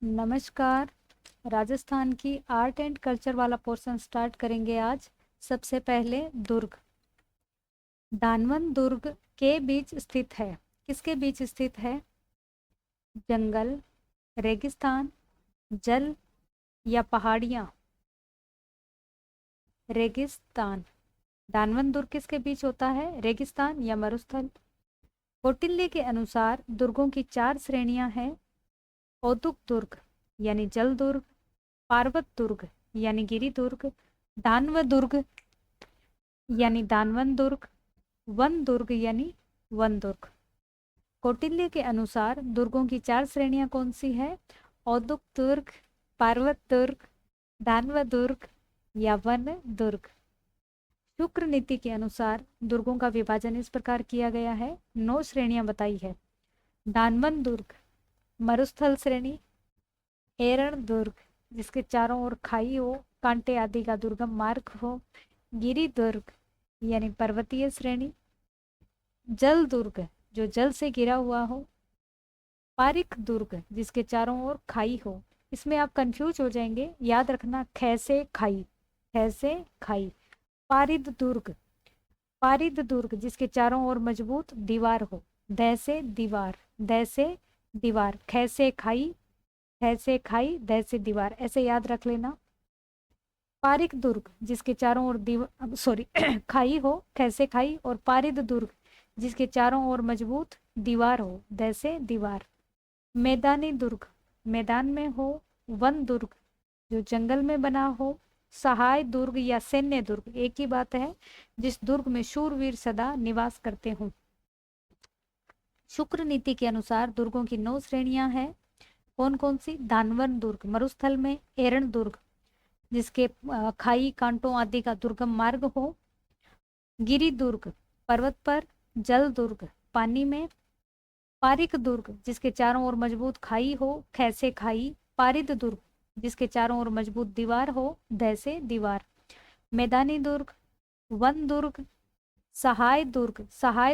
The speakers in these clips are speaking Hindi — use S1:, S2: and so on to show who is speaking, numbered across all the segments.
S1: नमस्कार। राजस्थान की आर्ट एंड कल्चर वाला पोर्शन स्टार्ट करेंगे आज। सबसे पहले दुर्ग। दानवन दुर्ग के बीच स्थित है। किसके बीच स्थित है? जंगल, रेगिस्तान, जल या पहाड़ियाँ? रेगिस्तान। दानवन दुर्ग किसके बीच होता है? रेगिस्तान या मरुस्थल? कौटिल्य के अनुसार दुर्गों की 4 श्रेणियां हैं। औदुक दुर्ग यानी जल दुर्ग, पार्वत दुर्ग यानी गिरी दुर्ग, दानव दुर्ग यानी दानवन दुर्ग, वन दुर्ग यानी वन दुर्ग। कौटिल्य के अनुसार दुर्गों की 4 श्रेणियां कौन सी है? औदुक दुर्ग, पार्वत दुर्ग, दानव दुर्ग या वन दुर्ग। शुक्र नीति के अनुसार दुर्गों का विभाजन इस प्रकार किया गया है। 9 श्रेणियां बताई है। दानवन दुर्ग मरुस्थल श्रेणी, एरण दुर्ग जिसके चारों ओर खाई हो, कांटे आदि का दुर्गम मार्ग हो, गिरी दुर्ग यानी पर्वतीय श्रेणी, जल दुर्ग जो जल से घिरा हुआ हो, पारिक दुर्ग जिसके चारों ओर खाई हो। इसमें आप कंफ्यूज हो जाएंगे, याद रखना ख से खाई, ख से खाई। पारिद दुर्ग, पारिद दुर्ग जिसके चारों ओर मजबूत दीवार हो, द से दीवार, द से दीवार, ख से खाई, ख से खाई, द से दीवार, ऐसे याद रख लेना। पारिक दुर्ग जिसके चारों ओर दीवार सॉरी खाई हो, ख से खाई, और पारिद दुर्ग जिसके चारों ओर मजबूत दीवार हो, द से दीवार। मैदानी दुर्ग मैदान में हो, वन दुर्ग जो जंगल में बना हो, सहाय दुर्ग या सैन्य दुर्ग एक ही बात है, जिस दुर्ग में शूरवीर सदा निवास करते हों। शुक्र नीति के अनुसार दुर्गों की 9 श्रेणियां हैं। कौन कौन सी? दानवन दुर्ग मरुस्थल में, एरण दुर्ग जिसके खाई कांटों आदि का दुर्गम मार्ग हो, गिरी दुर्ग पर्वत पर, जल दुर्ग पानी में, पारिक दुर्ग जिसके चारों ओर मजबूत खाई हो, ख से खाई, पारिद दुर्ग जिसके चारों ओर मजबूत दीवार हो, ध से दीवार। मैदानी दुर्ग, वन दुर्ग, सहाय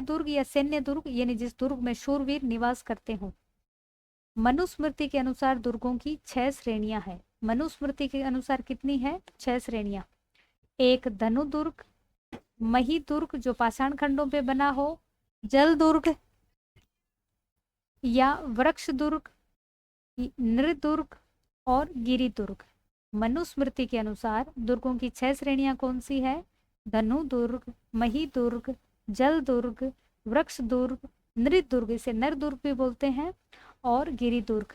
S1: दुर्ग या सैन्य दुर्ग यानी जिस दुर्ग में शूरवीर निवास करते हों। मनुस्मृति के अनुसार दुर्गों की 6 श्रेणियां हैं। मनुस्मृति के अनुसार कितनी है? 6 श्रेणियां। एक धनु दुर्ग, मही दुर्ग जो पाषाण खंडों पे बना हो, जल दुर्ग या वृक्ष दुर्ग, नृ दुर्ग और गिरी दुर्ग। मनुस्मृति के अनुसार दुर्गों की 6 श्रेणियां कौन सी है? धनु दुर्ग, मही दुर्ग, जल दुर्ग, वृक्ष दुर्ग, नृ दुर्ग इसे नर दुर्ग भी बोलते हैं, और गिरी दुर्ग।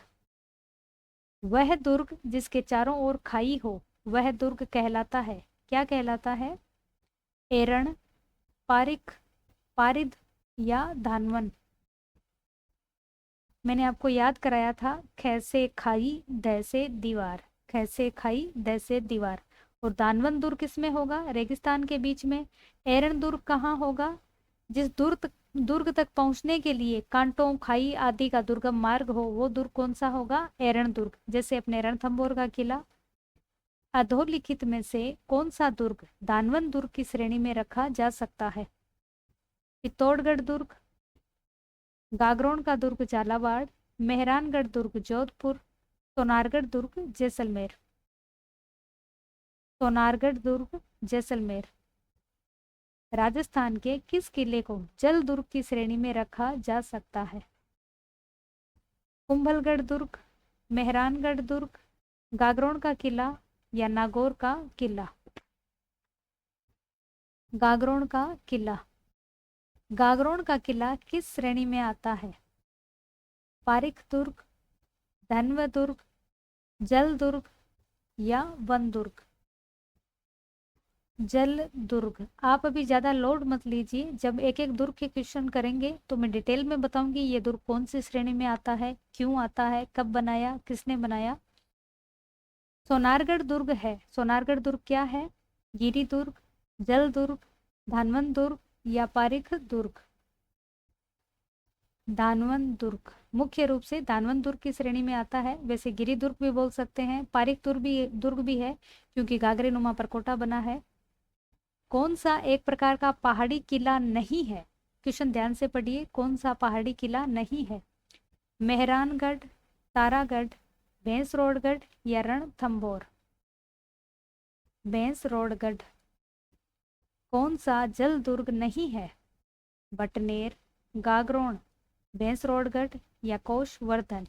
S1: वह दुर्ग जिसके चारों ओर खाई हो वह दुर्ग कहलाता है। क्या कहलाता है? एरण, पारिक, पारिद या धानवन। मैंने आपको याद कराया था ख से खाई, द से दीवार, ख से खाई, द से दीवार। और दानवन दुर्ग किसमें होगा? रेगिस्तान के बीच में। एरण दुर्ग कहाँ होगा? जिस दुर्ग तक पहुंचने के लिए कांटों खाई आदि का दुर्गम मार्ग हो, वो दुर्ग कौन सा होगा? एरण दुर्ग। जैसे अपने रणथंभौर का किला। अधोलिखित में से कौन सा दुर्ग दानवन दुर्ग की श्रेणी में रखा जा सकता है? चित्तौड़गढ़ दुर्ग, गागरोन का दुर्ग झालावाड़, मेहरानगढ़ दुर्ग जोधपुर, सोनारगढ़ दुर्ग जैसलमेर। सोनारगढ़ दुर्ग जैसलमेर। राजस्थान के किस किले को जल दुर्ग की श्रेणी में रखा जा सकता है? कुंभलगढ़ दुर्ग, मेहरानगढ़ दुर्ग, गागरोन का किला या नागौर का किला? गागरोन का किला। गागरोन का किला किस श्रेणी में आता है? पारिक दुर्ग, धनव दुर्ग, जल दुर्ग या वन दुर्ग? जल दुर्ग। आप अभी ज्यादा लोड मत लीजिए, जब एक एक दुर्ग के क्वेश्चन करेंगे तो मैं डिटेल में बताऊंगी ये दुर्ग कौन सी श्रेणी में आता है, क्यों आता है, कब बनाया, किसने बनाया। सोनारगढ़ दुर्ग है। सोनारगढ़ दुर्ग क्या है? गिरी दुर्ग, जल दुर्ग, धानवन दुर्ग या पारिक दुर्ग? दानवन दुर्ग मुख्य रूप से दानवन दुर्ग की श्रेणी में आता है। वैसे गिरी दुर्ग भी बोल सकते हैं, पारिक दुर्ग भी है क्योंकि गागरे नुमा परकोटा बना है। कौन सा एक प्रकार का पहाड़ी किला नहीं है? क्वेश्चन ध्यान से पढ़िए, कौन सा पहाड़ी किला नहीं है? मेहरानगढ़, तारागढ़, भैंसरोडगढ़ या रणथंभौर? भैंसरोडगढ़। कौन सा जल दुर्ग नहीं है? बटनेर, गागरोन, भैंसरोडगढ़ या कोषवर्धन?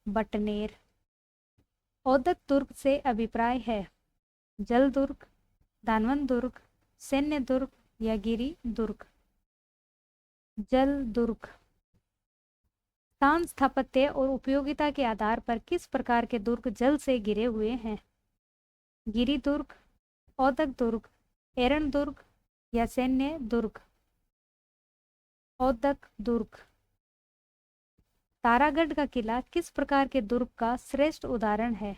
S1: बटनेर। औदक दुर्ग से अभिप्राय है? जल दुर्ग, दानवन दुर्ग, सैन्य दुर्ग या गिरी दुर्ग? जल दुर्ग। स्थान, स्थापत्य और उपयोगिता के आधार पर किस प्रकार के दुर्ग जल से घिरे हुए हैं? गिरी दुर्ग, औदक दुर्ग, एरन दुर्ग या सैन्य दुर्ग? औदक दुर्ग। तारागढ़ का किला किस प्रकार के दुर्ग का श्रेष्ठ उदाहरण है?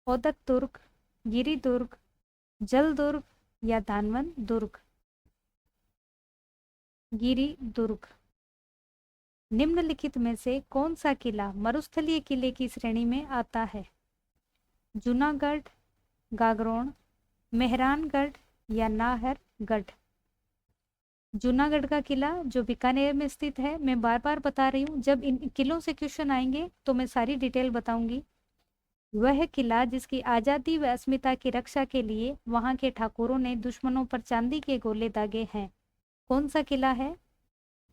S1: औदक दुर्ग, गिरी दुर्ग, जल दुर्ग या दानवन दुर्ग? गिरी दुर्ग। निम्नलिखित में से कौन सा किला मरुस्थलीय किले की श्रेणी में आता है? जूनागढ़, गागरोन, मेहरानगढ़ या नाहरगढ़? जूनागढ़ का किला जो बीकानेर में स्थित है, मैं बार बार बता रही हूँ, जब इन किलों से क्वेश्चन आएंगे तो मैं सारी डिटेल बताऊंगी। वह किला जिसकी आजादी व अस्मिता की रक्षा के लिए वहां के ठाकुरों ने दुश्मनों पर चांदी के गोले दागे हैं। कौन सा किला है?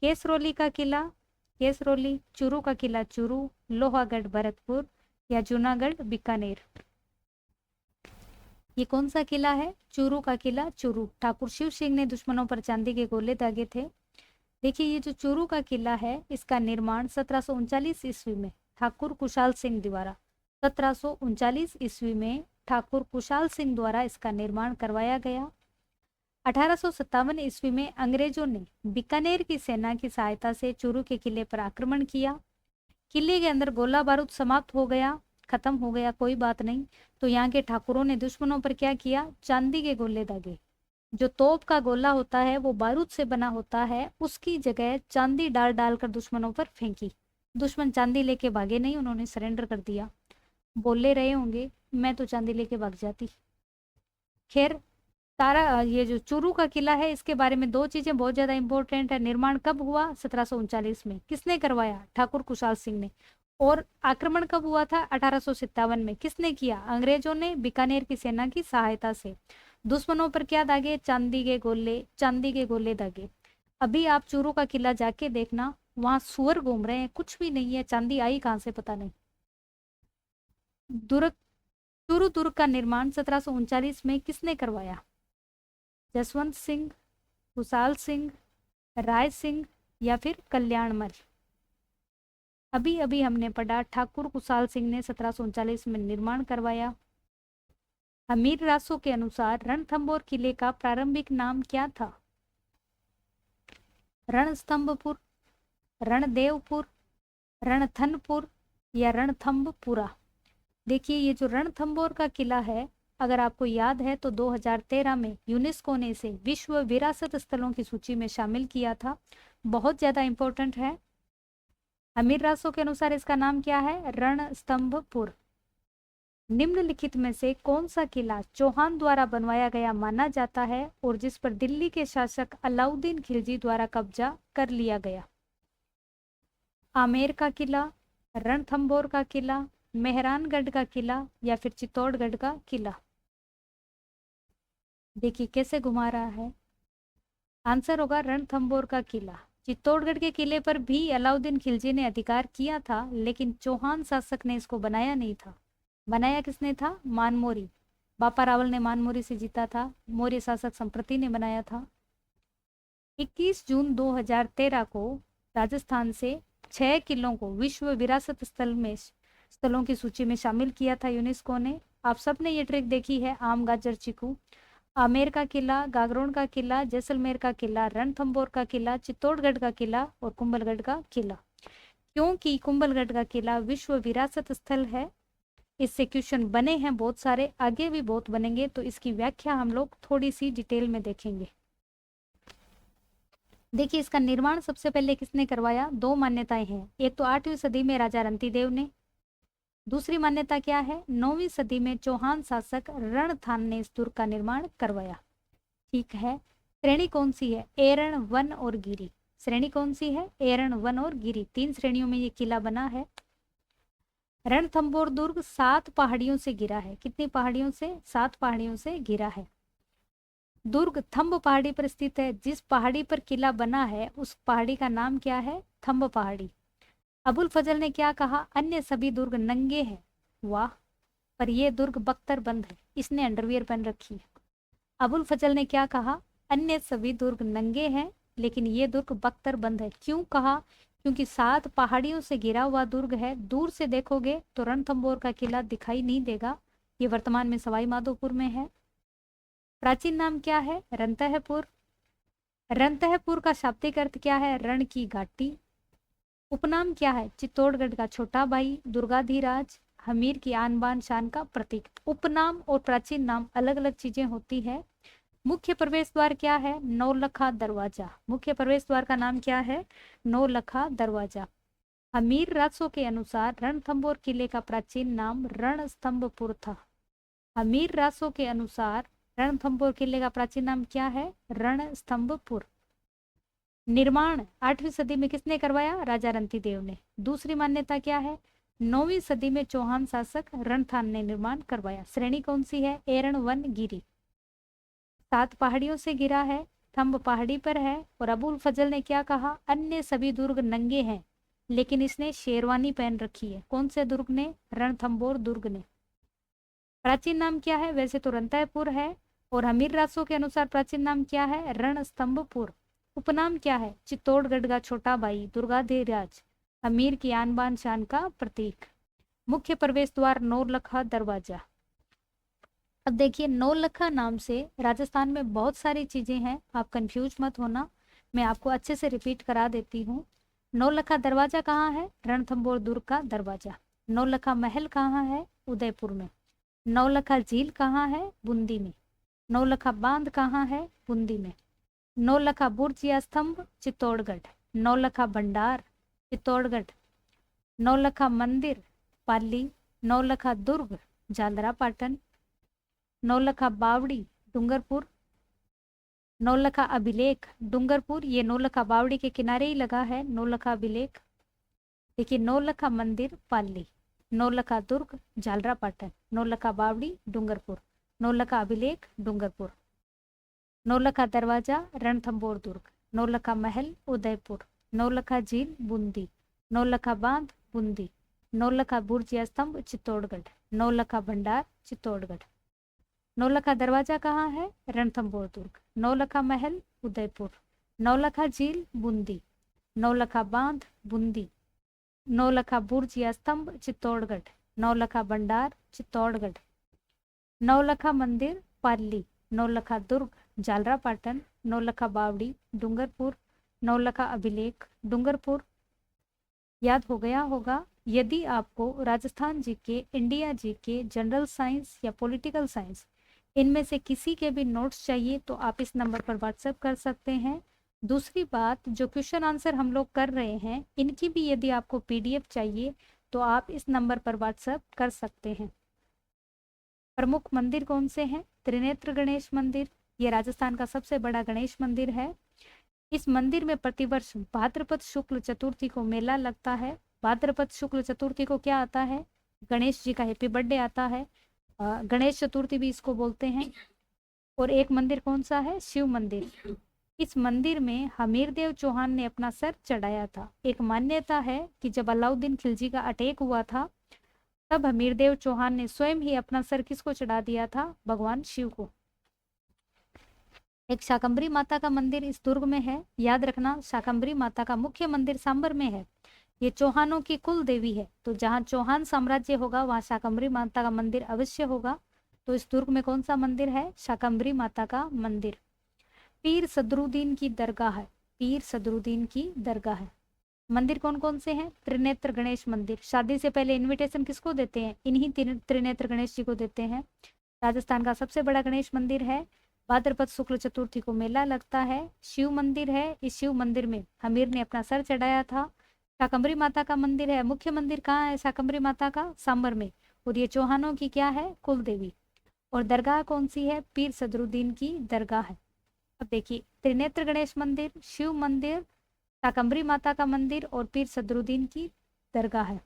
S1: केसरौली का किला, केसरौली, चूरू का किला चूरू, लोहागढ़ भरतपुर या जूनागढ़ बीकानेर? ये कौन सा किला है? चूरू का किला चूरू। ठाकुर शिव सिंह ने दुश्मनों पर चांदी के गोले दागे थे। देखिए, ये जो चूरू का किला है, इसका निर्माण 1739 ईस्वी में ठाकुर कुशाल सिंह द्वारा 1739 ईस्वी में ठाकुर कुशाल सिंह द्वारा इसका निर्माण करवाया गया। 1857 ईस्वी में अंग्रेजों ने बीकानेर की सेना की सहायता से चूरू के किले पर आक्रमण किया। किले के अंदर गोला बारूद समाप्त हो गया, खत्म हो गया, कोई बात नहीं। तो यहाँ के ठाकुरों ने दुश्मनों पर क्या किया? चांदी के गोले दागे। जो तोप का गोला होता है वो बारूद से बना होता है, उसकी जगह चांदी डाल डालकर दुश्मनों पर फेंकी। दुश्मन चांदी लेके भागे नहीं, उन्होंने सरेंडर कर दिया। बोले रहे होंगे मैं तो चांदी लेके भाग जाती। खैर, ये जो चूरू का किला है, इसके बारे में दो चीजें बहुत ज्यादा इंपॉर्टेंट है। निर्माण कब हुआ? 1739 में। किसने करवाया? ठाकुर कुशाल सिंह ने। और आक्रमण कब हुआ था? 1857 में। किसने किया? अंग्रेजों ने बीकानेर की सेना की सहायता से। दुश्मनों पर क्या दागे? चांदी के गोले, चांदी के गोले दागे। अभी आप चूरू का किला जाके देखना, वहां सुअर घूम रहे हैं, कुछ भी नहीं है, चांदी आई कहां से पता नहीं। दुर्ग, चूरू दुर्ग का निर्माण 1739 में किसने करवाया? जसवंत सिंह, कुशाल सिंह, राय सिंह या फिर कल्याणमल? अभी अभी हमने पढ़ा ठाकुर कुशाल सिंह ने 1739 में निर्माण करवाया। अमीर रासो के अनुसार रणथंभौर किले का प्रारंभिक नाम क्या था? रणस्तंभपुर, रणदेवपुर, रणथनपुर या रणथंभपुरा? देखिए, ये जो रणथंभौर का किला है, अगर आपको याद है तो 2013 में यूनेस्को ने इसे विश्व विरासत स्थलों की सूची में शामिल किया था। बहुत ज्यादा इंपॉर्टेंट है। अमीर रासो के अनुसार इसका नाम क्या है? रणस्तंभपुर। निम्नलिखित में से कौन सा किला चौहान द्वारा बनवाया गया माना जाता है और जिस पर दिल्ली के शासक अलाउद्दीन खिलजी द्वारा कब्जा कर लिया गया? आमेर का किला, रणथंभौर का किला, मेहरानगढ़ का किला या फिर चित्तौड़गढ़ का किला? देखिए कैसे घुमा रहा है। आंसर होगा रणथंभौर का किला। चित्तौड़गढ़ के किले पर भी अलाउद्दीन खिलजी ने अधिकार किया था, लेकिन चौहान शासक ने इसको बनाया नहीं था। बनाया किसने था? मानमोरी। बापा रावल ने मानमोरी से जीता था। मौर्य शासक संप्रति ने बनाया था। 21 जून 2013 को राजस्थान से 6 किलों को विश्व विरासत स्थलों की सूची में शामिल किया था यूनेस्को ने। आप सबने ये ट्रिक देखी है, आम गाजर चीकू। आमेर का किला, गागरोन का किला, जैसलमेर का किला, रणथंभौर का किला, चित्तौड़गढ़ का किला और कुंभलगढ़ का किला। क्योंकि कुंभलगढ़ का किला विश्व विरासत स्थल है। इससे क्वेश्चन बने हैं बहुत सारे, आगे भी बहुत बनेंगे, तो इसकी व्याख्या हम लोग थोड़ी सी डिटेल में देखेंगे। देखिए, इसका निर्माण सबसे पहले किसने करवाया? दो मान्यताएं हैं। एक तो 8वीं सदी में राजा रंतीदेव ने। दूसरी मान्यता क्या है? 9वीं सदी में चौहान शासक रणथान ने इस दुर्ग का निर्माण करवाया। ठीक है। श्रेणी कौन सी है? एरण, वन और गिरी। श्रेणी कौन सी है? एरण, वन और गिरी। 3 श्रेणियों में ये किला बना है। रणथंभौर दुर्ग 7 पहाड़ियों से घिरा है। कितनी पहाड़ियों से? 7 पहाड़ियों से घिरा है। दुर्ग थंब पहाड़ी पर स्थित है। जिस पहाड़ी पर किला बना है उस पहाड़ी का नाम क्या है? थंब पहाड़ी। अबुल फजल ने क्या कहा? अन्य सभी दुर्ग नंगे हैं। वाह, पर यह दुर्ग बख्तर बंद है। इसने अंडरवियर पहन रखी है। अबुल फजल ने क्या कहा? अन्य सभी दुर्ग नंगे हैं लेकिन ये दुर्ग बख्तर बंद है। क्यों कहा? क्योंकि 7 पहाड़ियों से घिरा हुआ दुर्ग है। दूर से देखोगे तो रणथंभौर का किला दिखाई नहीं देगा। ये वर्तमान में सवाई माधोपुर में है। प्राचीन नाम क्या है? रणतहपुर। रणतहपुर का शाब्दिक अर्थ क्या है? रण की घाटी। उपनाम क्या है? चित्तौड़गढ़ का छोटा भाई, दुर्गाधीराज, हमीर की आन बान शान का प्रतीक। उपनाम और प्राचीन नाम अलग अलग चीजें होती है। मुख्य प्रवेश द्वार क्या है? नौलखा दरवाजा। मुख्य प्रवेश द्वार का नाम क्या है? नौलखा दरवाजा। हमीर रासों के अनुसार रणथंभौर किले का प्राचीन नाम रणस्तंभपुर था। हमीर रासों के अनुसार रणथंभौर किले का प्राचीन नाम क्या है? रणस्तंभपुर। निर्माण 8वीं सदी में किसने करवाया? राजा रंतिदेव ने। दूसरी मान्यता क्या है? 9वीं सदी में चौहान शासक रणथान ने निर्माण करवाया। श्रेणी कौन सी है? एरण वन गिरी। 7 पहाड़ियों से घिरा है, थंब पहाड़ी पर है। और अबुल फजल ने क्या कहा? अन्य सभी दुर्ग नंगे हैं लेकिन इसने शेरवानी पहन रखी है। कौन से दुर्ग ने? रणथंभौर दुर्ग ने। प्राचीन नाम क्या है? वैसे तो रणतहपुर है। और हमीर रासों के अनुसार प्राचीन नाम क्या है? रणस्तंभपुर। उपनाम क्या है? चित्तौड़गढ़ का छोटा भाई, दुर्गाधीराज, हमीर की आन बान शान का प्रतीक। मुख्य प्रवेश द्वार नौलखा दरवाजा। अब देखिए, नौलखा नाम से राजस्थान में बहुत सारी चीजें हैं, आप कंफ्यूज मत होना। मैं आपको अच्छे से रिपीट करा देती हूँ। नौलखा दरवाजा कहाँ है? रणथंभौर दुर्ग का दरवाजा। नौलखा महल कहाँ है? उदयपुर में। नौलखा झील कहाँ है? बूंदी में। नौलखा बांध कहाँ है? बूंदी में। नौलखा बुर्ज या स्तंभ? चित्तौड़गढ़। नौलखा भंडार? चित्तौड़गढ़। नौलखा मंदिर? पाली। नौलखा दुर्ग? झालरापाटन। नौलखा बावड़ी? डूंगरपुर। नौलखा अभिलेख? डूंगरपुर। ये नौलखा बावड़ी के किनारे ही लगा है नौलखा अभिलेख। देखिए, नौलखा मंदिर पाली, नौलखा दुर्ग झालरापाटन, नौलखा बावड़ी डूंगरपुर, नौलखा अभिलेख डूंगरपुर। नौलखा दरवाजा रणथंभौर दुर्ग। नौलखा महल उदयपुर। नौलखा झील बूंदी। नौलखा बांध बूंदी। नौलखा बुर्ज या स्तंभ चित्तौड़गढ़। नौलखा भंडार चित्तौड़गढ़। नौलखा दरवाजा कहाँ है? रणथंभौर दुर्ग। नौलखा महल उदयपुर। नौलखा झील बूंदी। नौलखा बांध बूंदी। नौलखा बुर्ज या स्तंभ चित्तौड़गढ़। नौलखा भंडार चित्तौड़गढ़। नौलखा मंदिर पाली। नौलखा दुर्ग झालरापाटन। नौलखा बावड़ी डूंगरपुर। नौलखा अभिलेख डूंगरपुर। याद हो गया होगा। यदि आपको Rajasthan GK, India GK, general science या पॉलिटिकल साइंस इनमें से किसी के भी नोट्स चाहिए तो आप इस नंबर पर व्हाट्सएप कर सकते हैं। दूसरी बात, जो क्वेश्चन आंसर हम लोग कर रहे हैं इनकी भी यदि आपको पीडीएफ चाहिए तो आप इस नंबर पर व्हाट्सएप कर सकते हैं। प्रमुख मंदिर कौन से हैं? त्रिनेत्र गणेश मंदिर, ये राजस्थान का सबसे बड़ा गणेश मंदिर है। इस मंदिर में प्रतिवर्ष भाद्रपद शुक्ल चतुर्थी को मेला लगता है। भाद्रपद शुक्ल चतुर्थी को क्या आता है? गणेश जी का हैप्पी बर्थडे आता है। गणेश चतुर्थी भी इसको बोलते हैं। और एक मंदिर कौन सा है? शिव मंदिर। इस मंदिर में हमीरदेव चौहान ने अपना सर चढ़ाया था। एक मान्यता है कि जब अलाउद्दीन खिलजी का अटैक हुआ था तब हमीरदेव चौहान ने स्वयं ही अपना सर किसको चढ़ा दिया था? भगवान शिव को। एक शाकंभरी माता का मंदिर इस दुर्ग में है। याद रखना, शाकंभरी माता का मुख्य मंदिर सांबर में है। ये चौहानों की कुल देवी है, तो जहाँ चौहान साम्राज्य होगा वहाँ शाकंभरी माता का मंदिर अवश्य होगा। तो इस दुर्ग में कौन सा मंदिर है? शाकंभरी माता का मंदिर। पीर सदरुद्दीन की दरगाह है। पीर सदरुद्दीन की दरगाह है। मंदिर कौन कौन से हैं? त्रिनेत्र गणेश मंदिर। शादी से पहले इनविटेशन किसको देते हैं? इन्हीं त्रिनेत्र गणेश जी को देते हैं। राजस्थान का सबसे बड़ा गणेश मंदिर है। भाद्रपद शुक्ल चतुर्थी को मेला लगता है। शिव मंदिर है। इस शिव मंदिर में हमीर ने अपना सर चढ़ाया था। शाकंभरी माता का मंदिर है। मुख्य मंदिर कहाँ है शाकंभरी माता का? सांबर में। और ये चौहानों की क्या है? कुल देवी। और दरगाह कौन सी है? पीर सदरुद्दीन की दरगाह है। अब देखिए, त्रिनेत्र गणेश मंदिर, शिव मंदिर, शाकंभरी माता का मंदिर और पीर सदरुद्दीन की दरगाह है।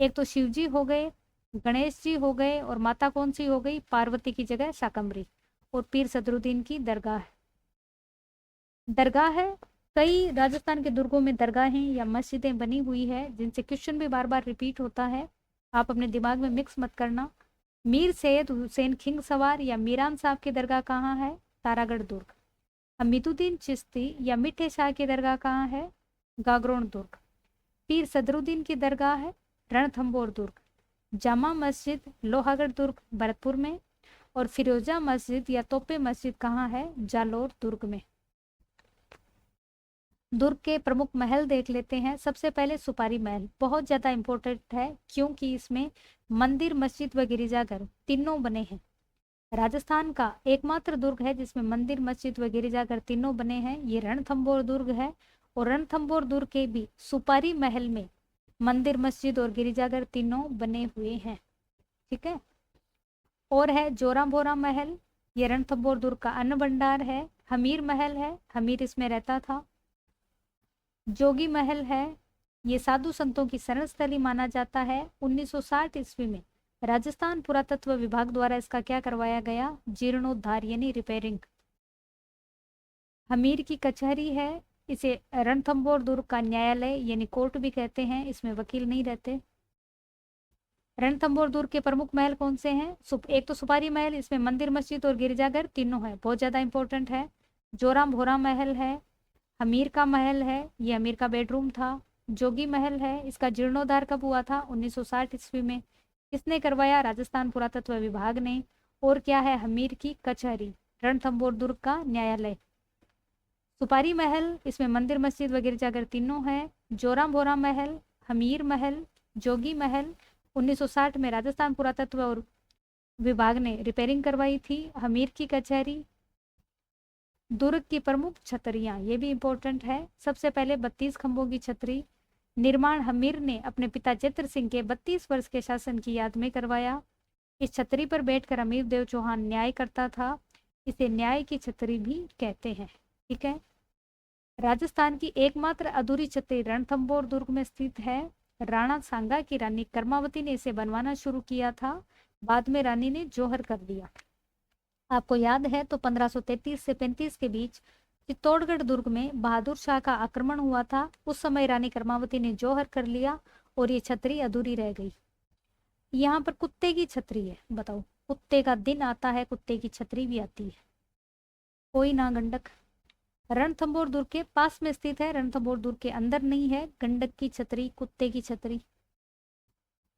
S1: एक तो शिव जी हो गए, गणेश जी हो गए, और माता कौन सी हो गई, पार्वती की जगह शाकंभरी। और पीर सदरुद्दीन की दरगाह है। दरगाह है, कई राजस्थान के दुर्गों में दरगाहें या मस्जिदें बनी हुई है, जिनसे क्वेश्चन भी बार बार रिपीट होता है, आप अपने दिमाग में मिक्स मत करना। मीर सैयद हुसैन खिंग सवार या मीरान साहब की दरगाह कहाँ है, तारागढ़ दुर्ग। हमीदुद्दीन चिश्ती या मिठे शाह की दरगाह कहाँ है, गागरोन दुर्ग। पीर सदरुद्दीन की दरगाह है रणथंभौर दुर्ग। जामा मस्जिद लोहागढ़ दुर्ग भरतपुर में, और फिरोजा मस्जिद या तोपे मस्जिद कहाँ है, जालोर दुर्ग में। दुर्ग के प्रमुख महल देख लेते हैं। सबसे पहले सुपारी महल बहुत ज्यादा इंपॉर्टेंट है, क्योंकि इसमें मंदिर, मस्जिद व गिरिजाघर तीनों बने हैं। राजस्थान का एकमात्र दुर्ग है जिसमें मंदिर, मस्जिद व गिरिजाघर तीनों बने हैं, ये रणथंभौर दुर्ग है। और रणथंभौर दुर्ग के भी सुपारी महल में मंदिर, मस्जिद और गिरिजाघर तीनों बने हुए हैं। ठीक है। और है जोरा बोरा महल, ये रणथंभौर दुर्ग का अन्न भंडार है। हमीर महल है, हमीर इसमें रहता था। जोगी महल है, ये साधु संतों की शरण स्थली माना जाता है। 1960 ईस्वी में राजस्थान पुरातत्व विभाग द्वारा इसका क्या करवाया गया, जीर्णोद्धार यानी रिपेयरिंग। हमीर की कचहरी है, इसे रणथंभौर दुर्ग का न्यायालय यानी कोर्ट भी कहते हैं, इसमें वकील नहीं रहते। रणथंभौर दुर्ग के प्रमुख महल कौन से हैं, एक तो सुपारी महल, इसमें मंदिर, मस्जिद और गिरिजाघर तीनों है, बहुत ज्यादा इंपॉर्टेंट है। जोराम भोरा महल है, हमीर का महल है, ये हमीर का बेडरूम था। जोगी महल है, इसका जीर्णोद्धार कब हुआ था, 1960 ईस्वी में। किसने करवाया, राजस्थान पुरातत्व विभाग ने। और क्या है, हमीर की कचहरी, रणथंभौर दुर्ग का न्यायालय। सुपारी महल, इसमें मंदिर, मस्जिद व गिरजाघर तीनों है। जोराम भोरा महल, हमीर महल, जोगी महल 1960 में राजस्थान पुरातत्व और विभाग ने रिपेयरिंग करवाई थी। हमीर की कचहरी। दुर्ग की प्रमुख छतरियां, ये भी इंपॉर्टेंट है। सबसे पहले 32 खंभों की छतरी, निर्माण हमीर ने अपने पिता जैत्र सिंह के 32 वर्ष के शासन की याद में करवाया। इस छतरी पर बैठकर हमीर देव चौहान न्याय करता था, इसे न्याय की छतरी भी कहते हैं। ठीक है। राजस्थान की एकमात्र अधूरी छतरी रणथंभौर दुर्ग में स्थित है। राणा सांगा की रानी कर्मावती ने इसे बनवाना शुरू किया था, बाद में रानी ने जौहर कर दिया। आपको याद है तो 1533 से 35 के बीच चित्तौड़गढ़ दुर्ग में बहादुर शाह का आक्रमण हुआ था, उस समय रानी कर्मावती ने जौहर कर लिया और ये छतरी अधूरी रह गई। यहाँ पर कुत्ते की छतरी है, बताओ, कुत्ते का दिन आता है, कुत्ते की छतरी भी आती है। कोई ना गंडक रणथंभौर दुर्ग के पास में स्थित है, रणथंभौर दुर्ग के अंदर नहीं है। गंडक की छतरी, कुत्ते की छतरी।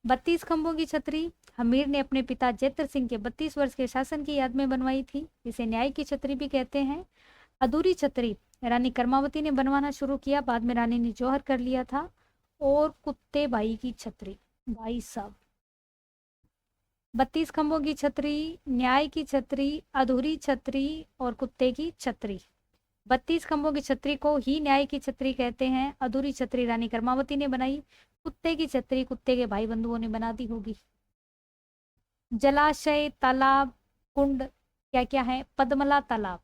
S1: 32 खंभों की छतरी हमीर ने अपने पिता जैत्र सिंह के 32 वर्ष के शासन की याद में बनवाई थी, इसे न्याय की छतरी भी कहते हैं। अधूरी छतरी रानी कर्मावती ने बनवाना शुरू किया, बाद में रानी ने जौहर कर लिया था। और कुत्ते भाई की छतरी, भाई साहब, 32 खंभों की छतरी, न्याय की छतरी, अधूरी छतरी और कुत्ते की छतरी। 32 खंभों की छतरी को ही न्याय की छतरी कहते हैं। अधूरी छतरी रानी कर्मावती ने बनाई। कुत्ते की छतरी कुत्ते के भाई बंधुओं ने बना दी होगी। जलाशय, तालाब, कुंड क्या क्या है, पद्मला तालाब,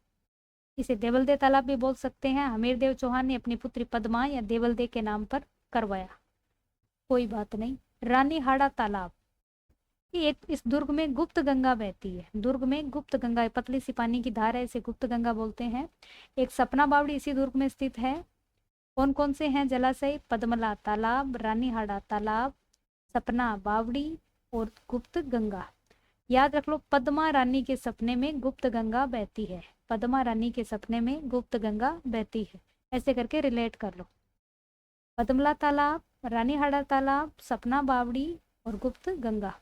S1: इसे देवलदे तालाब भी बोल सकते हैं, हमीरदेव चौहान ने अपनी पुत्री पद्मा या देवलदे के नाम पर करवाया। कोई बात नहीं। रानी हाड़ा तालाब, एक इस दुर्ग में गुप्त गंगा बहती है, दुर्ग में गुप्त गंगा, पतली सी पानी की धार है, इसे गुप्त गंगा बोलते हैं। एक सपना बावड़ी इसी दुर्ग में स्थित है। कौन कौन से हैं जलाशय, पद्मला तालाब, रानीहाड़ा तालाब, सपना बावड़ी और गुप्त गंगा। याद रख लो, पद्मा रानी के सपने में गुप्त गंगा बहती है, पद्मा रानी के सपने में गुप्त गंगा बहती है, ऐसे करके रिलेट कर लो। पद्मला तालाब, रानीहाड़ा तालाब, सपना बावड़ी और गुप्त गंगा।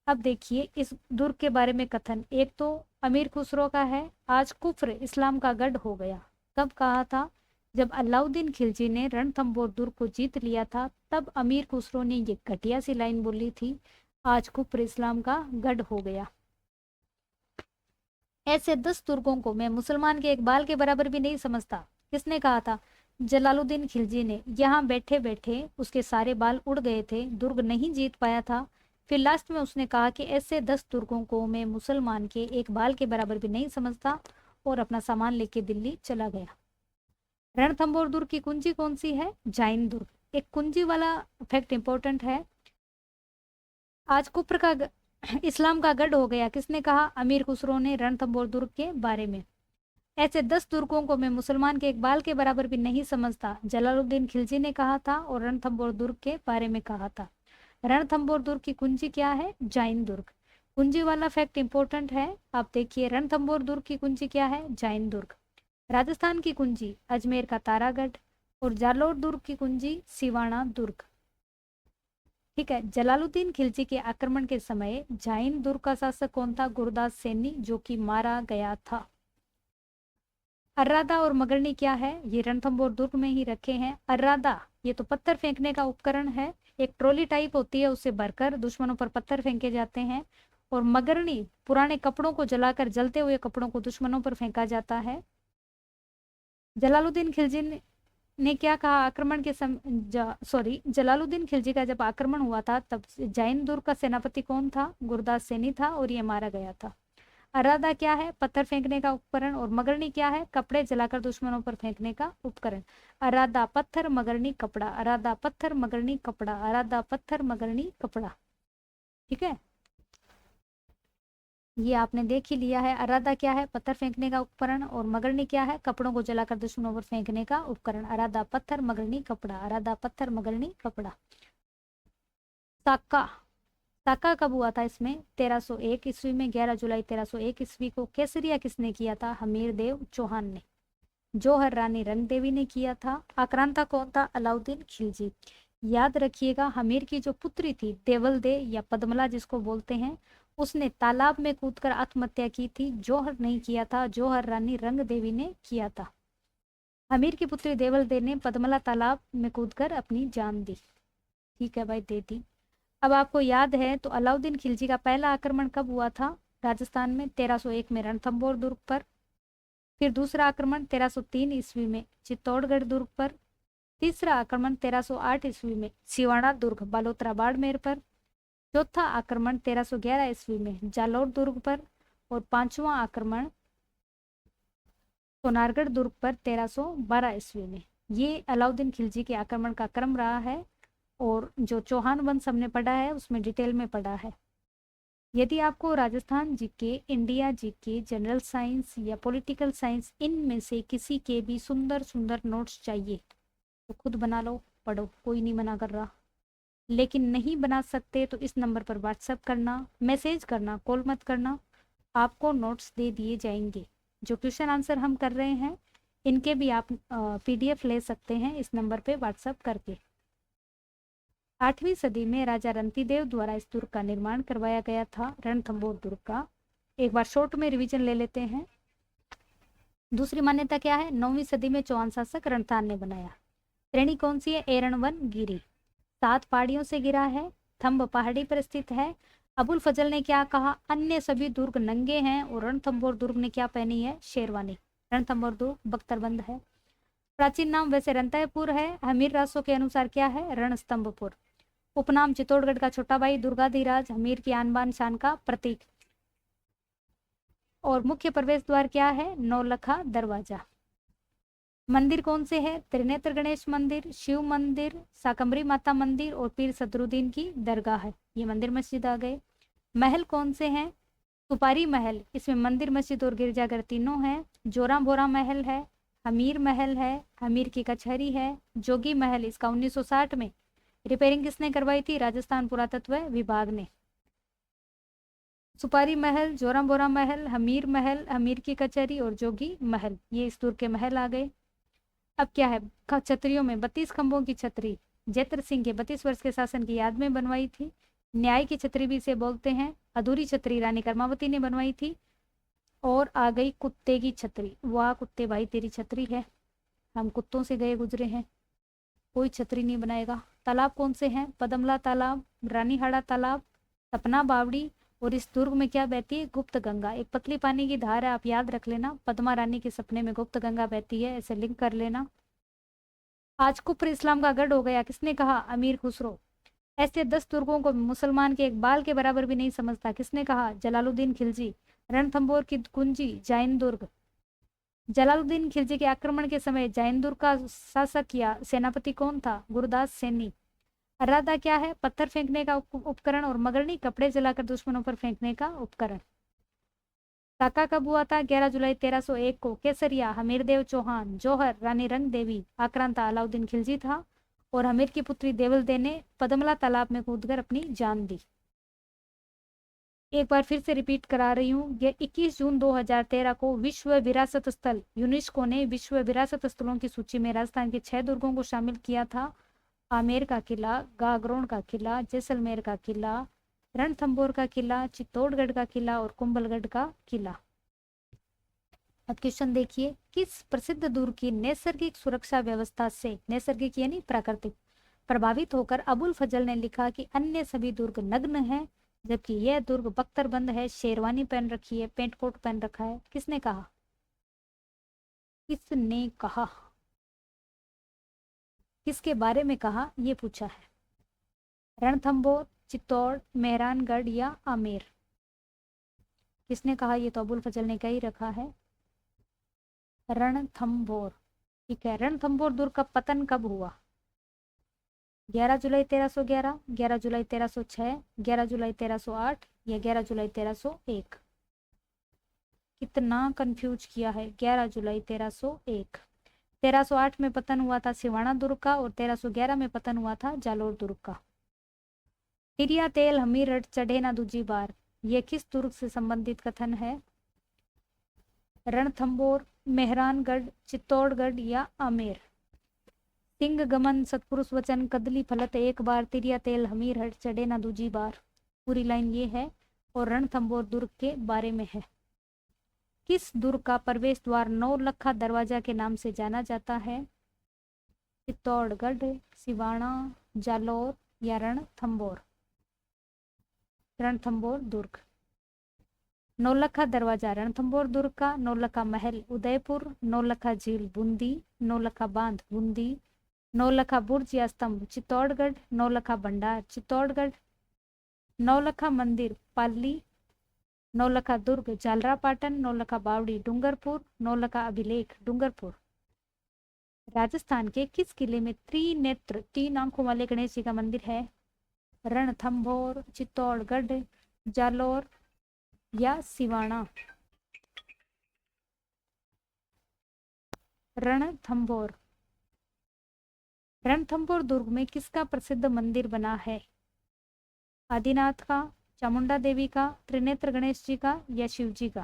S1: अब देखिए इस दुर्ग के बारे में कथन, एक तो अमीर खुसरो का है, आज कुफ्र इस्लाम का गढ़ हो गया। कब कहा था, जब अलाउद्दीन खिलजी ने रणथंभौर दुर्ग को जीत लिया था, तब अमीर खुसरो ने ये घटिया सी लाइन बोली थी, आज कुफ्र इस्लाम का गढ़ हो गया। ऐसे 10 दुर्गों को मैं मुसलमान के एक बाल के बराबर भी नहीं समझता। किसने कहा था, जलालुद्दीन खिलजी ने। यहाँ बैठे बैठे उसके सारे बाल उड़ गए थे, दुर्ग नहीं जीत पाया था। फिर लास्ट में उसने कहा कि ऐसे 10 दुर्गों को मैं मुसलमान के एक बाल के बराबर भी नहीं समझता, और अपना सामान लेके दिल्ली चला गया। रणथंभौर दुर्ग की कुंजी कौन सी है, जैन दुर्ग। एक कुंजी वाला फैक्ट इंपॉर्टेंट है। आज कुफ्र का इस्लाम का गढ़ हो गया, किसने कहा? अमीर खुसरो ने रणथंभौर दुर्ग के बारे में। ऐसे 10 दुर्गों को मैं मुसलमान के एक बाल के बराबर भी नहीं समझता, जलालुद्दीन खिलजी ने कहा था और रणथंभौर दुर्ग के बारे में कहा था। रणथंभौर दुर्ग की कुंजी क्या है? जैन दुर्ग। कुंजी वाला फैक्ट इंपॉर्टेंट है। आप देखिए, रणथंभौर दुर्ग की कुंजी क्या है? जैन दुर्ग। राजस्थान की कुंजी अजमेर का तारागढ़ और जालोर दुर्ग की कुंजी सिवाना दुर्ग। ठीक है। जलालुद्दीन खिलजी के आक्रमण के समय जैन दुर्ग का शासक कौन था? गुरदास सैनी, जो कि मारा गया था। अर्रादा और मगरनी क्या है? ये रणथंभौर दुर्ग में ही रखे हैं। अर्रादा ये तो पत्थर फेंकने का उपकरण है, एक ट्रॉली टाइप होती है, उससे भरकर दुश्मनों पर पत्थर फेंके जाते हैं। और मगरनी पुराने कपड़ों को जलाकर जलते हुए कपड़ों को दुश्मनों पर फेंका जाता है। जलालुद्दीन खिलजी ने क्या कहा आक्रमण के जलालुद्दीन खिलजी का जब आक्रमण हुआ था तब जैन दुर्ग का सेनापति कौन था? गुरदास सैनी था और ये मारा गया था। अर्रादा क्या है? पत्थर फेंकने का उपकरण। और मगरनी क्या है? कपड़े जलाकर दुश्मनों पर फेंकने का उपकरण। अर्रादा पत्थर, मगरनी कपड़ा। अर्रादा पत्थर, मगरनी कपड़ा। अर्रादा पत्थर, मगरनी कपड़ा। ठीक है, ये आपने देख ही लिया है। अर्रादा क्या है? पत्थर फेंकने का उपकरण। और मगरनी क्या है? कपड़ों को जलाकर दुश्मनों पर फेंकने का उपकरण। अर्रादा पत्थर, मगरनी कपड़ा। अर्रादा पत्थर, मगरनी कपड़ा। साका, साका कब हुआ था? इसमें 1301 ईस्वी में। 11 जुलाई 1301 ईस्वी को। केसरिया किसने किया था? हमीर देव चौहान ने। जौहर रानी रंग देवी ने किया था। आक्रांता कौन था? अलाउद्दीन खिलजी। याद रखिएगा, हमीर की जो पुत्री थी देवल दे या पद्मला जिसको बोलते हैं, उसने तालाब में कूदकर आत्महत्या की थी। जौहर नहीं किया था, जौहर रानी रंग देवी ने किया था। हमीर की पुत्री देवल दे ने पद्मला तालाब में कूदकर अपनी जान दी। ठीक है भाई, दे दी। अब आपको याद है तो अलाउद्दीन खिलजी का पहला आक्रमण कब हुआ था राजस्थान में? 1301 में रणथंभौर दुर्ग पर। फिर दूसरा आक्रमण 1303 ईस्वी में चित्तौड़गढ़ दुर्ग पर। तीसरा आक्रमण 1308 ईस्वी में सिवाना दुर्ग बालोतरा बाड़मेर पर। चौथा आक्रमण 1311 ईस्वी में जालोर दुर्ग पर। और पांचवा आक्रमण सोनारगढ़ दुर्ग पर 1312 ईस्वी में। ये अलाउद्दीन खिलजी के आक्रमण का क्रम रहा है और जो चौहान वंश हमने पढ़ा है उसमें डिटेल में पढ़ा है। यदि आपको Rajasthan GK, India GK, general science या पॉलिटिकल साइंस इनमें से किसी के भी सुंदर सुंदर नोट्स चाहिए तो खुद बना लो, पढ़ो, कोई नहीं मना कर रहा। लेकिन नहीं बना सकते तो इस नंबर पर व्हाट्सएप करना, मैसेज करना, कॉल मत करना, आपको नोट्स दे दिए जाएंगे। जो क्वेश्चन आंसर हम कर रहे हैं इनके भी आप PDF ले सकते हैं इस नंबर पे व्हाट्सएप करके। 8वीं सदी में राजा रंतीदेव द्वारा इस दुर्ग का निर्माण करवाया गया था, रणथंभौर दुर्ग का। एक बार शॉर्ट में रिवीजन ले लेते हैं। दूसरी मान्यता क्या है? 9वीं सदी में चौहान शासक रणथार ने बनाया। श्रेणी कौन सी है? एरणवन गिरी। 7 पहाड़ियों से गिरा है। थंब पहाड़ी पर स्थित है। अबुल फजल ने क्या कहा? अन्य सभी दुर्ग नंगे हैं। और रणथंभौर दुर्ग ने क्या पहनी है? शेरवानी। रणथंभौर दुर्ग बख्तरबंद है। प्राचीन नाम वैसे रंतायपुर है, हमीर रासों के अनुसार क्या है? रणस्तंभपुर। उपनाम चित्तौड़गढ़ का छोटा भाई, दुर्गाधिराज, हमीर की आन बान शान का प्रतीक। और मुख्य प्रवेश द्वार क्या है? नौलखा दरवाजा। मंदिर कौन से है? त्रिनेत्र गणेश मंदिर, शिव मंदिर, शाकंभरी माता मंदिर और पीर सदरुद्दीन की दरगाह है। ये मंदिर मस्जिद आ गए। महल कौन से हैं? सुपारी महल, इसमें मंदिर मस्जिद और गिरजाघर तीनों हैं। जोरा बोरा महल है, हमीर महल है, हमीर की कचहरी है। जोगी महल, इसका 1960 में रिपेयरिंग किसने करवाई थी? राजस्थान पुरातत्व विभाग ने। सुपारी महल, जोरा बोरा महल, हमीर महल, हमीर की कचहरी और जोगी महल, ये इस दुर्ग के महल आ गए। अब क्या है? छतरियों में 32 खंभों की छतरी जैतर सिंह के 32 वर्ष के शासन की याद में बनवाई थी। न्याय की छतरी भी इसे बोलते हैं। अधूरी छतरी रानी कर्मावती ने बनवाई थी। और आ गई कुत्ते की छतरी। वाह कुत्ते भाई, तेरी छतरी है, हम कुत्तों से गए गुजरे हैं, कोई छतरी नहीं बनाएगा। तालाब कौन से हैं? पदमला तालाब, रानीहाड़ा तालाब, सपना बावड़ी। और इस दुर्ग में क्या बहती है? गुप्त गंगा। एक पतली पानी की धार है, आप याद रख लेना, पद्मा रानी के सपने में गुप्त गंगा बहती है, ऐसे लिंक कर लेना। आज कुफ्र इस्लाम का गढ़ हो गया, किसने कहा? अमीर खुसरो। ऐसे 10 दुर्गों को मुसलमान के एक बाल के बराबर भी नहीं समझता, किसने कहा? जलालुद्दीन खिलजी। रणथंभौर की कुंजी जैन दुर्ग। जलालुद्दीन खिलजी के आक्रमण के समय जैनदुर्ग का शासक या सेनापति कौन था? गुरदास सैनी। अर्रादा क्या है? पत्थर फेंकने का उपकरण, और मगरनी कपड़े जलाकर दुश्मनों पर फेंकने का उपकरण। साका कब हुआ था? 11 जुलाई 1301 को। केसरिया हमीरदेव चौहान। जौहर रानी रंग देवी। आक्रांता अलाउद्दीन खिलजी था। और हमीर की पुत्री देवलदे ने पदमला तालाब में कूदकर अपनी जान दी। एक बार फिर से रिपीट करा रही हूँ, ये 21 जून 2013 को विश्व विरासत स्थल यूनेस्को ने विश्व विरासत स्थलों की सूची में राजस्थान के 6 दुर्गों को शामिल किया था। आमेर का किला, गागरोन का किला, जैसलमेर का किला, रणथंभौर का किला, चित्तौड़गढ़ का किला और कुंभलगढ़ का किला। अब क्वेश्चन देखिए, किस प्रसिद्ध दुर्ग की नैसर्गिक सुरक्षा व्यवस्था से, नैसर्गिक यानी प्राकृतिक, प्रभावित होकर अबुल फजल ने लिखा कि अन्य सभी दुर्ग नग्न हैं जबकि यह दुर्ग बख्तरबंद है, शेरवानी पहन रखी है, पेंट कोट पहन रखा है? किसने कहा? किसने कहा? किसके बारे में कहा, ये पूछा है। रणथंभौर, चित्तौड़, मेहरानगढ़ या आमेर? किसने कहा? ये तो अबुल फजल ने कह ही रखा है, रणथंभौर। ठीक है, रणथंभौर दुर्ग का पतन कब हुआ? 11 जुलाई 1311, 11 जुलाई 1306, 11 जुलाई 1308 या 11 जुलाई 1301? कितना कंफ्यूज किया है। 11 जुलाई 1301। 1308 में पतन हुआ था सिवाना दुर्ग का और 1311 में पतन हुआ था जालोर दुर्ग का। तिरिया तेल हमीरठ चढ़े ना दूजी बार, ये किस दुर्ग से संबंधित कथन है? रणथंभौर, मेहरानगढ़, चित्तौड़गढ़ या आमेर? सिंह गमन सतपुरुष वचन कदली फलत एक बार, तिरिया तेल हमीरठ चढ़े ना दूजी बार। पूरी लाइन ये है और रणथंभौर दुर्ग के बारे में है। किस दुर्ग का प्रवेश द्वार नौलखा दरवाजा के नाम से जाना जाता है? चित्तौड़गढ़, सिवाना, जालोर या रणथंभौर? रणथंभौर दुर्ग। नौलखा दरवाजा रणथंभौर दुर्ग का, नौलखा महल उदयपुर, नौलखा झील बूंदी, नौलखा बांध बूंदी, नौलखा बुर्ज या स्तंभ चित्तौड़गढ़, नौलखा भंडार चित्तौड़गढ़, नौलखा मंदिर पाली, नौलखा दुर्ग झालरापाटन, नौलखा बावड़ी डूंगरपुर, नौलखा अभिलेख डूंगरपुर। राजस्थान के किस किले में त्रिनेत्र, 3 आंखों वाले गणेश जी का मंदिर है? रणथंभौर, चित्तौड़गढ़, जालोर या सिवाना? रणथंभौर। रणथंभौर दुर्ग में किसका प्रसिद्ध मंदिर बना है? आदिनाथ का, चामुंडा देवी का, त्रिनेत्र गणेश जी का या शिव जी का?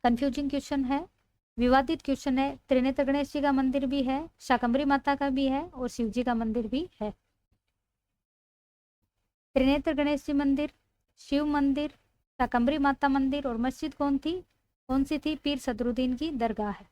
S1: कंफ्यूजिंग क्वेश्चन है, विवादित क्वेश्चन है। त्रिनेत्र गणेश जी का मंदिर भी है, शाकंभरी माता का भी है और शिव जी का मंदिर भी है। त्रिनेत्र गणेश जी मंदिर, शिव मंदिर, शाकंभरी माता मंदिर और मस्जिद कौन सी थी? पीर सदरुद्दीन की दरगाह है।